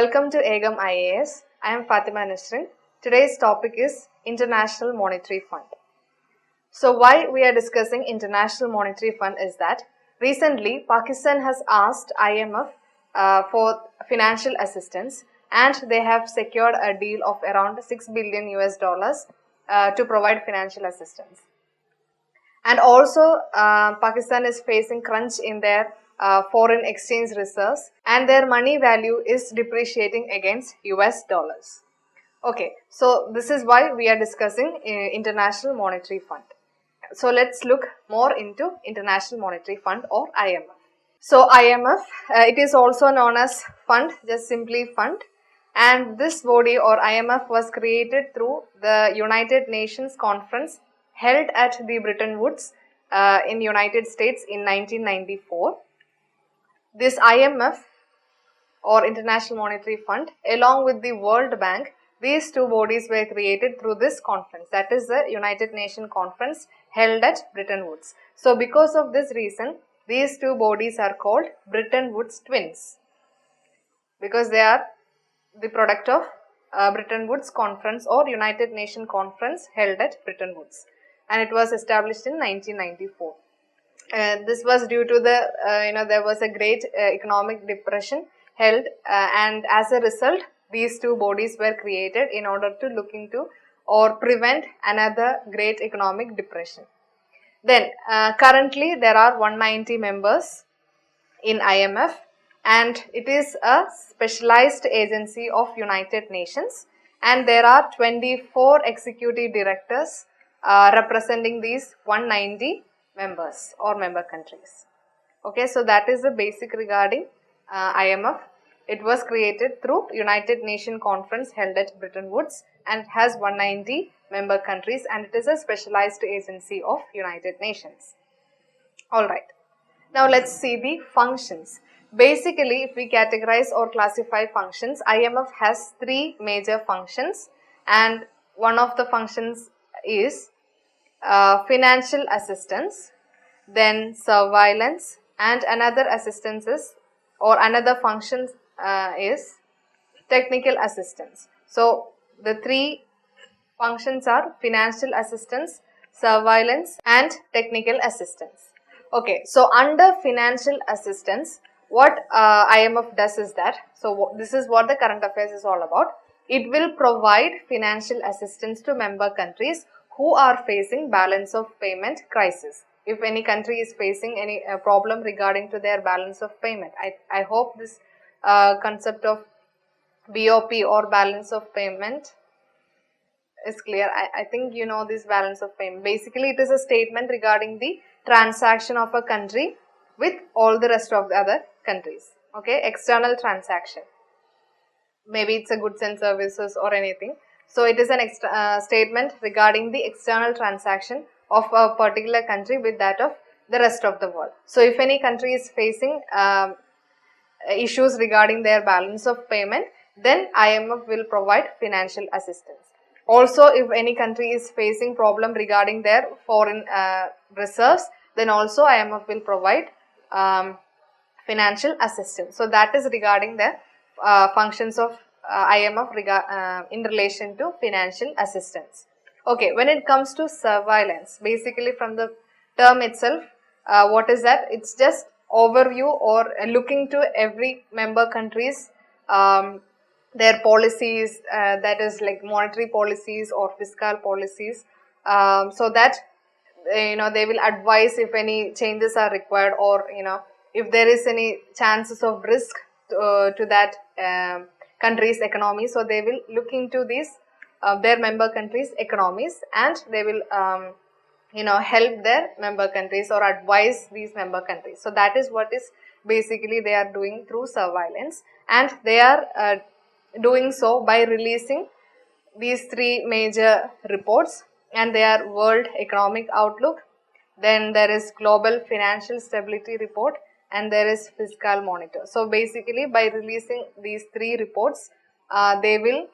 Welcome to Ekam IAS. I am Fatima Nasrin. Today's topic is International Monetary Fund. So why we are discussing International Monetary Fund is that recently Pakistan has asked IMF for financial assistance, and they have secured a deal of around 6 billion US dollars to provide financial assistance. And also Pakistan is facing crunch in their foreign exchange reserves, and their money value is depreciating against US dollars. Okay, so this is why we are discussing International Monetary Fund. So let's look more into International Monetary Fund or IMF. So IMF, it is also known as fund, just simply fund. And this body or IMF was created through the United Nations conference held at the Bretton Woods in United States in 1994. This IMF or International Monetary Fund along with the World Bank, these two bodies were created through this conference, that is the United Nations conference held at Bretton Woods. So because of this reason, these two bodies are called Bretton Woods twins, because they are the product of Bretton Woods conference or United Nations conference held at Bretton Woods, and it was established in 1994. This was due to the there was a great economic depression held, and as a result these two bodies were created in order to look into or prevent another great economic depression. Then currently there are 190 members in IMF, and it is a specialized agency of United Nations, and there are 24 executive directors representing these 190 members or member countries. Okay, so that is the basic regarding IMF. It was created through United Nations conference held at Bretton Woods and has 190 member countries, and it is a specialized agency of United Nations. Alright, now let's see the functions. Basically, if we categorize or classify functions, IMF has three major functions, and one of the functions is financial assistance, then surveillance, and another assistance is, or another function is technical assistance. So the three functions are financial assistance, surveillance, and technical assistance. Okay, so under financial assistance, what IMF does is that, so this is what the current affairs is all about. It will provide financial assistance to member countries who are facing balance of payment crisis. If any country is facing any problem regarding to their balance of payment, I hope this concept of BOP or balance of payment is clear. I think you know this balance of payment. Basically, it is a statement regarding the transaction of a country with all the rest of the other countries. Okay, external transaction. Maybe it's a goods and services or anything. So it is an statement regarding the external transaction of a particular country with that of the rest of the world. So if any country is facing issues regarding their balance of payment, then IMF will provide financial assistance. Also, if any country is facing problem regarding their foreign reserves, then also IMF will provide financial assistance. So that is regarding the functions of IMF in relation to financial assistance. Okay, when it comes to surveillance, basically from the term itself, what is that? It's just overview or looking to every member countries their policies, that is like monetary policies or fiscal policies, so that they will advise if any changes are required, or if there is any chances of risk to that country's economy. So they will look into these their member countries' economies, and they will help their member countries or advise these member countries. So that is what is basically they are doing through surveillance, and they are doing so by releasing these three major reports, and they are World Economic Outlook, then there is Global Financial Stability Report, and there is Fiscal Monitor. So basically by releasing these three reports, they will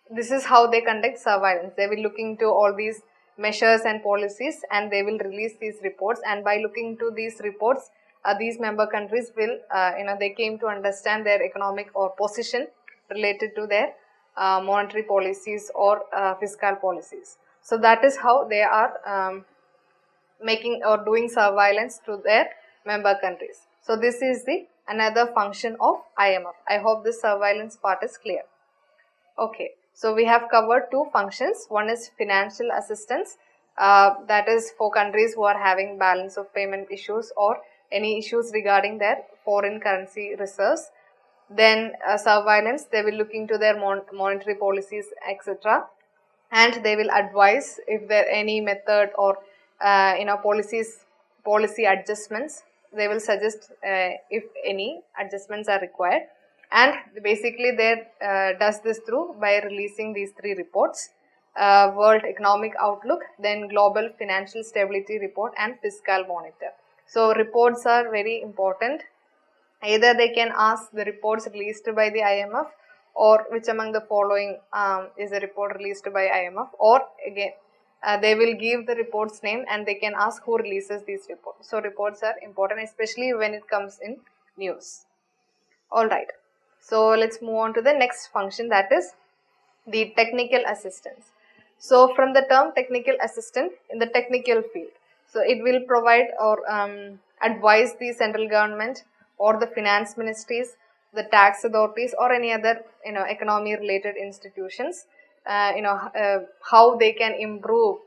this is how they conduct surveillance. They will look into all these measures and policies, and they will release these reports, and by looking to these reports these member countries will, they came to understand their economic or position related to their monetary policies or fiscal policies. So that is how they are making or doing surveillance to their member countries. So this is the another function of IMF. I hope this surveillance part is clear. Okay, so we have covered two functions. One is financial assistance, that is for countries who are having balance of payment issues or any issues regarding their foreign currency reserves. Then surveillance, they will look into their monetary policies, etc. And they will advise if there any method or policy adjustments. They will suggest if any adjustments are required, and basically they does this through by releasing these three reports: World Economic Outlook, then Global Financial Stability Report, and Fiscal Monitor. So reports are very important. Either they can ask the reports released by the IMF, or which among the following is a report released by IMF, or again they will give the report's name and they can ask who releases these reports. So reports are important, especially when it comes in news. Alright, so let's move on to the next function, that is the technical assistance. So from the term technical assistant, in the technical field, so it will provide or advise the central government or the finance ministries, the tax authorities, or any other economy related institutions, how they can improve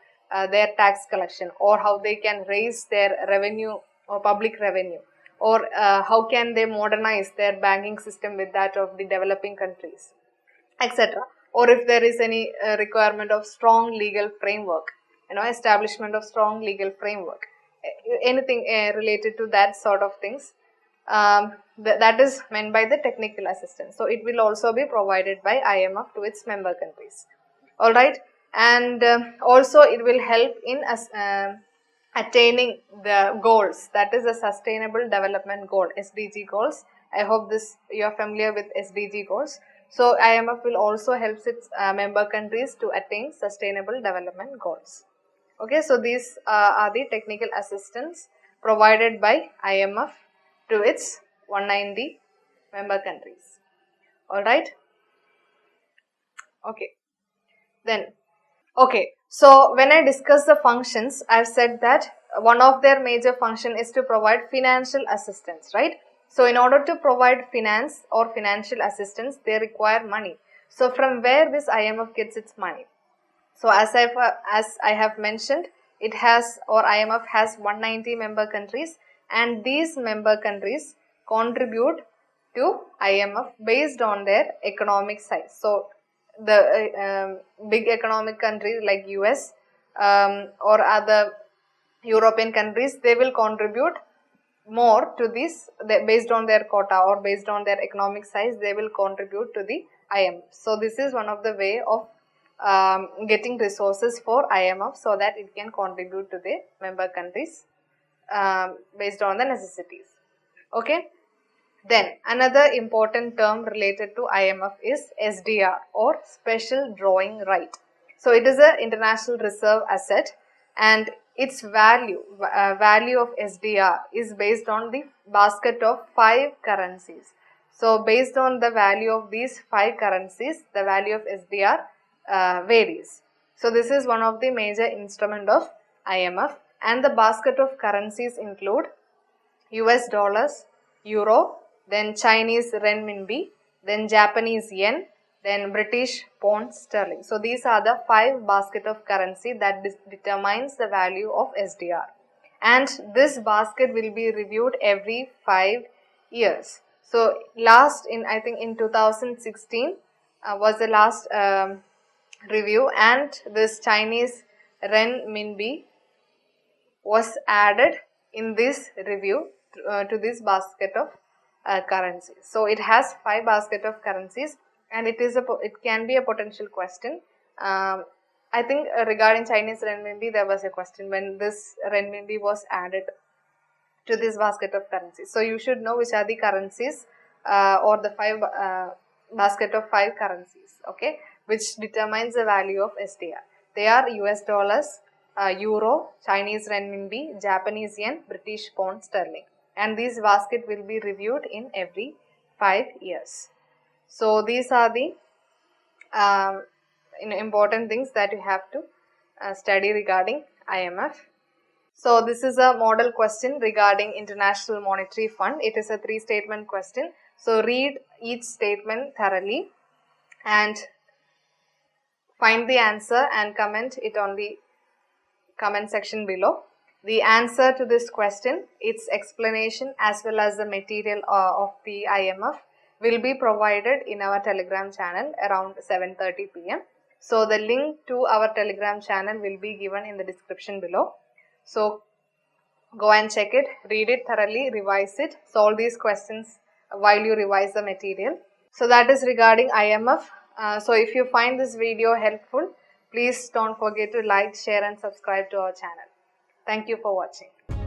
their tax collection, or how they can raise their revenue or public revenue, or how can they modernize their banking system with that of the developing countries, etc. Or if there is any requirement of strong legal framework, establishment of strong legal framework, anything related to that sort of things, that is meant by the technical assistance. So it will also be provided by IMF to its member countries. Alright, and also it will help in attaining the goals, that is the Sustainable Development Goal, SDG goals. I hope you are familiar with SDG goals. So IMF will also help its member countries to attain Sustainable Development Goals. Okay, so these are the technical assistance provided by IMF to its 190 member countries. Alright. Okay. Then, okay. So when I discuss the functions, I've said that one of their major function is to provide financial assistance, right? So in order to provide finance or financial assistance, they require money. So from where this IMF gets its money? So as I have mentioned, it has, or IMF has 190 member countries, and these member countries contribute to IMF based on their economic size. So the big economic countries like US or other European countries, they will contribute more to this based on their quota or based on their economic size. They will contribute to the IMF. So this is one of the way of getting resources for IMF, so that it can contribute to the member countries based on the necessities. Okay. Then another important term related to IMF is SDR, or Special Drawing Right. So it is an international reserve asset, and its value of SDR is based on the basket of 5 currencies. So based on the value of these 5 currencies, the value of SDR varies. So this is one of the major instrument of IMF, and the basket of currencies include US dollars, euro, then Chinese renminbi, then Japanese yen, then British pound sterling. So these are the 5 basket of currency that determines the value of SDR. And this basket will be reviewed every 5 years. So last I think in 2016 was the last review, and this Chinese renminbi was added in this review to this basket of currencies. So it has 5 basket of currencies, and it can be a potential question. I think regarding Chinese renminbi, there was a question when this renminbi was added to this basket of currencies. So you should know which are the currencies or the 5 basket of 5 currencies, okay, which determines the value of SDR. They are US dollars, euro, Chinese renminbi, Japanese yen, British pound sterling. and these basket will be reviewed in every 5 years. So these are the important things that you have to study regarding IMF. So this is a model question regarding International Monetary Fund. It is a 3-statement question. So read each statement thoroughly and find the answer and comment it on the comment section below. The answer to this question, its explanation as well as the material of the IMF will be provided in our Telegram channel around 7:30 p.m. So the link to our Telegram channel will be given in the description below. So go and check it, read it thoroughly, revise it, solve these questions while you revise the material. So that is regarding IMF. So if you find this video helpful, please don't forget to like, share and subscribe to our channel. Thank you for watching.